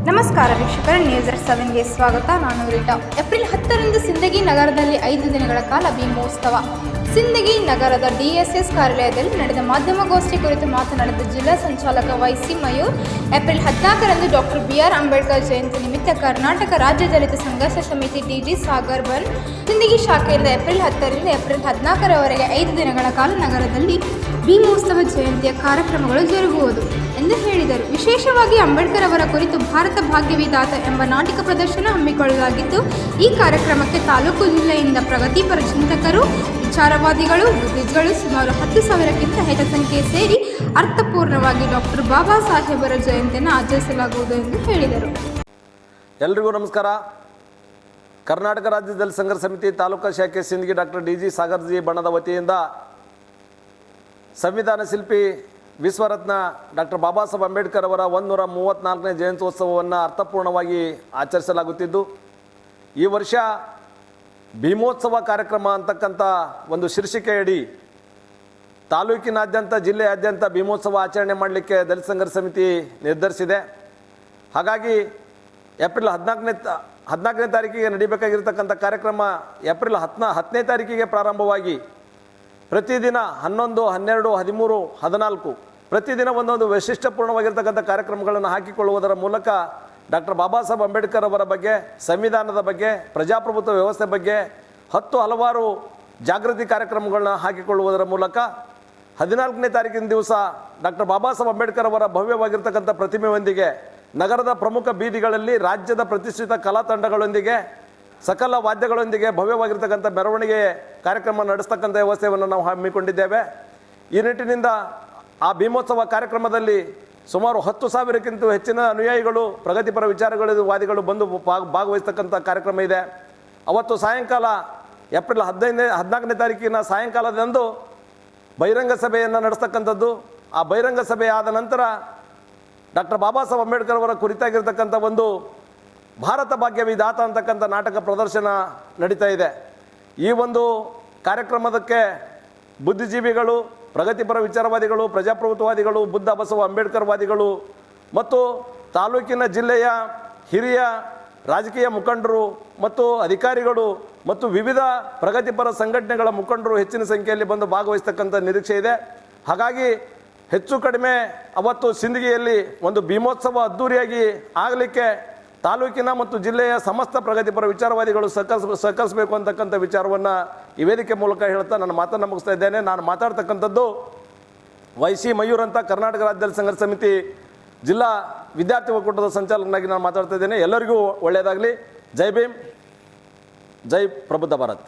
ನಮಸ್ಕಾರ ವೀಕ್ಷಕರ, ನ್ಯೂಸ್7ಗೆ ಸ್ವಾಗತ. ನಾನು ರೀಟಾ. ಏಪ್ರಿಲ್ 10ರಂದು ಸಿಂದಗಿ ನಗರದಲ್ಲಿ 5 ದಿನಗಳ ಕಾಲ ಭೀಮೋತ್ಸವ. ಸಿಂದಗಿ ನಗರದ DSS ಕಾರ್ಯಾಲಯದಲ್ಲಿ ನಡೆದ ಮಾಧ್ಯಮಗೋಷ್ಠಿ ಕುರಿತು ಮಾತನಾಡಿದ ಜಿಲ್ಲಾ ಸಂಚಾಲಕ YC ಮಯೂರ್, ಏಪ್ರಿಲ್ 14ರಂದು ಡಾಕ್ಟರ್ BR ಅಂಬೇಡ್ಕರ್ ಜಯಂತಿ ನಿಮಿತ್ತ ಕರ್ನಾಟಕ ರಾಜ್ಯ ದಲಿತ ಸಂಘರ್ಷ ಸಮಿತಿ DG ಸಾಗರ್ ಬನ್ ಸಿಂದಗಿ ಶಾಖೆಯಿಂದ ಏಪ್ರಿಲ್ 10ರಿಂದ ಏಪ್ರಿಲ್ 14ರವರೆಗೆ 5 ದಿನಗಳ ಕಾಲ ನಗರದಲ್ಲಿ ಭೀಮೋತ್ಸವ ಜಯಂತಿಯ ಕಾರ್ಯಕ್ರಮಗಳು ಜರುಗುವುದು ಎಂದು ಹೇಳಿದರು. ವಿಶೇಷವಾಗಿ ಅಂಬೇಡ್ಕರ್ ಅವರ ಕುರಿತು ಭಾರತ ಭಾಗ್ಯವಿದಾತ ಎಂಬ ನಾಟಕ ಪ್ರದರ್ಶನ ಹಮ್ಮಿಕೊಳ್ಳಲಾಗಿದ್ದು, ಈ ಕಾರ್ಯಕ್ರಮಕ್ಕೆ ತಾಲೂಕು ಜಿಲ್ಲೆಯಿಂದ ಪ್ರಗತಿಪರ ಚಿಂತಕರು, ವಿಚಾರವಾದಿಗಳು, ಬುದ್ಧಿಗಳು ಸುಮಾರು 10,000ಕ್ಕಿಂತ ಹೆಚ್ಚು ಸಂಖ್ಯೆ ಸೇರಿ ಅರ್ಥಪೂರ್ಣವಾಗಿ ಡಾಕ್ಟರ್ ಬಾಬಾ ಸಾಹೇಬರ ಜಯಂತಿಯನ್ನು ಆಚರಿಸಲಾಗುವುದು ಎಂದು ಹೇಳಿದರು. ಎಲ್ರಿಗೂ ನಮಸ್ಕಾರ. ಕರ್ನಾಟಕ ರಾಜ್ಯ ದಲಿತ ಸಂಘರ್ಷ ಸಮಿತಿ ತಾಲೂಕಾ ಶಾಖೆ Sindagi doctor DG Sagar G ಬಣದ ವತಿಯಿಂದ ಸಂವಿಧಾನ ಶಿಲ್ಪಿ ವಿಶ್ವರತ್ನ ಡಾಕ್ಟರ್ ಬಾಬಾ ಸಾಹೇಬ್ ಅಂಬೇಡ್ಕರ್ ಅವರ 134ನೇ ಜಯಂತ್ಯೋತ್ಸವವನ್ನು ಅರ್ಥಪೂರ್ಣವಾಗಿ ಆಚರಿಸಲಾಗುತ್ತಿದ್ದು, ಈ ವರ್ಷ ಭೀಮೋತ್ಸವ ಕಾರ್ಯಕ್ರಮ ಅಂತಕ್ಕಂಥ ಒಂದು ಶೀರ್ಷಿಕೆಯಡಿ ತಾಲೂಕಿನಾದ್ಯಂತ ಜಿಲ್ಲೆಯಾದ್ಯಂತ ಭೀಮೋತ್ಸವ ಆಚರಣೆ ಮಾಡಲಿಕ್ಕೆ ದಲಿತ ಸಂಘರ್ಷ ಸಮಿತಿ ನಿರ್ಧರಿಸಿದೆ. ಹಾಗಾಗಿ ಏಪ್ರಿಲ್ 14ನೇ ತಾರೀಕಿಗೆ ನಡೀಬೇಕಾಗಿರ್ತಕ್ಕಂಥ ಕಾರ್ಯಕ್ರಮ ಏಪ್ರಿಲ್ 10ನೇ ತಾರೀಕಿಗೆ ಪ್ರಾರಂಭವಾಗಿ ಪ್ರತಿದಿನ 11, 12, 13, 14 ಪ್ರತಿದಿನ ಒಂದೊಂದು ವೈಶಿಷ್ಟ್ಯಪೂರ್ಣವಾಗಿರ್ತಕ್ಕಂಥ ಕಾರ್ಯಕ್ರಮಗಳನ್ನು ಹಾಕಿಕೊಳ್ಳುವುದರ ಮೂಲಕ ಡಾಕ್ಟರ್ ಬಾಬಾ ಸಾಹೇಬ್ ಅಂಬೇಡ್ಕರ್ ಅವರ ಬಗ್ಗೆ, ಸಂವಿಧಾನದ ಬಗ್ಗೆ, ಪ್ರಜಾಪ್ರಭುತ್ವ ವ್ಯವಸ್ಥೆ ಬಗ್ಗೆ ಹಲವಾರು ಜಾಗೃತಿ ಕಾರ್ಯಕ್ರಮಗಳನ್ನ ಹಾಕಿಕೊಳ್ಳುವುದರ ಮೂಲಕ 14ನೇ ತಾರೀಕಿನ ದಿವಸ ಡಾಕ್ಟರ್ ಬಾಬಾ ಸಾಹೇಬ್ ಅಂಬೇಡ್ಕರ್ ಅವರ ಭವ್ಯವಾಗಿರ್ತಕ್ಕಂಥ ಪ್ರತಿಮೆಯೊಂದಿಗೆ ನಗರದ ಪ್ರಮುಖ ಬೀದಿಗಳಲ್ಲಿ ರಾಜ್ಯದ ಪ್ರತಿಷ್ಠಿತ ಕಲಾ ತಂಡಗಳೊಂದಿಗೆ, ಸಕಲ ವಾದ್ಯಗಳೊಂದಿಗೆ ಭವ್ಯವಾಗಿರ್ತಕ್ಕಂಥ ಮೆರವಣಿಗೆ ಕಾರ್ಯಕ್ರಮ ನಡೆಸ್ತಕ್ಕಂಥ ವ್ಯವಸ್ಥೆಯನ್ನು ನಾವು ಹಮ್ಮಿಕೊಂಡಿದ್ದೇವೆ. ಈ ನಿಟ್ಟಿನಿಂದ ಆ ಭೀಮೋತ್ಸವ ಕಾರ್ಯಕ್ರಮದಲ್ಲಿ ಸುಮಾರು 10,000ಕ್ಕಿಂತ ಹೆಚ್ಚಿನ ಅನುಯಾಯಿಗಳು, ಪ್ರಗತಿಪರ ವಾದಿಗಳು ಬಂದು ಭಾಗವಹಿಸ್ತಕ್ಕಂಥ ಕಾರ್ಯಕ್ರಮ ಇದೆ. ಅವತ್ತು ಸಾಯಂಕಾಲ ಏಪ್ರಿಲ್ 14ನೇ ತಾರೀಕಿನ ಸಾಯಂಕಾಲದಂದು ಬಹಿರಂಗ ಸಭೆಯನ್ನು ನಡೆಸ್ತಕ್ಕಂಥದ್ದು. ಆ ಬಹಿರಂಗ ಸಭೆ ಆದ ನಂತರ ಡಾಕ್ಟರ್ ಬಾಬಾ ಸಾಹೇಬ್ ಅಂಬೇಡ್ಕರ್ ಅವರ ಕುರಿತಾಗಿರ್ತಕ್ಕಂಥ ಒಂದು ಭಾರತ ಭಾಗ್ಯವಿದಾತ ಅಂತಕ್ಕಂಥ ನಾಟಕ ಪ್ರದರ್ಶನ ನಡೀತಾ ಇದೆ. ಈ ಒಂದು ಕಾರ್ಯಕ್ರಮದಕ್ಕೆ ಬುದ್ಧಿಜೀವಿಗಳು, ಪ್ರಗತಿಪರ ವಿಚಾರವಾದಿಗಳು, ಪ್ರಜಾಪ್ರಭುತ್ವವಾದಿಗಳು, ಬುದ್ಧ ಬಸವ ಅಂಬೇಡ್ಕರ್ ವಾದಿಗಳು ಮತ್ತು ತಾಲೂಕಿನ ಜಿಲ್ಲೆಯ ಹಿರಿಯ ರಾಜಕೀಯ ಮುಖಂಡರು ಮತ್ತು ಅಧಿಕಾರಿಗಳು ಮತ್ತು ವಿವಿಧ ಪ್ರಗತಿಪರ ಸಂಘಟನೆಗಳ ಮುಖಂಡರು ಹೆಚ್ಚಿನ ಸಂಖ್ಯೆಯಲ್ಲಿ ಬಂದು ಭಾಗವಹಿಸ್ತಕ್ಕಂಥ ನಿರೀಕ್ಷೆ ಇದೆ. ಹಾಗಾಗಿ ಹೆಚ್ಚು ಕಡಿಮೆ ಅವತ್ತು ಸಿಂದಗಿಯಲ್ಲಿ ಒಂದು ಭೀಮೋತ್ಸವ ಅದ್ದೂರಿಯಾಗಿ ಆಗಲಿಕ್ಕೆ ತಾಲೂಕಿನ ಮತ್ತು ಜಿಲ್ಲೆಯ ಸಮಸ್ತ ಪ್ರಗತಿಪರ ವಿಚಾರವಾದಿಗಳು ಸಹಕರಿಸಬೇಕು ಅಂತಕ್ಕಂಥ ವಿಚಾರವನ್ನು ಈ ವೇದಿಕೆ ಮೂಲಕ ಹೇಳ್ತಾ ನನ್ನ ಮಾತನ್ನು ಮುಗಿಸ್ತಾ ಇದ್ದೇನೆ. ನಾನು ಮಾತಾಡ್ತಕ್ಕಂಥದ್ದು YC ಮಯೂರ್ ಅಂತ, ಕರ್ನಾಟಕ ರಾಜ್ಯ ದಲಿತ ಸಂಘರ್ಷ ಸಮಿತಿ ಜಿಲ್ಲಾ ವಿದ್ಯಾರ್ಥಿ ಒಕ್ಕೂಟದ ಸಂಚಾಲಕನಾಗಿ ನಾನು ಮಾತಾಡ್ತಾ ಇದ್ದೇನೆ. ಎಲ್ಲರಿಗೂ ಒಳ್ಳೆಯದಾಗಲಿ. ಜೈ ಭೀಮ್, ಜೈ ಪ್ರಬುದ್ಧ ಭಾರತ್.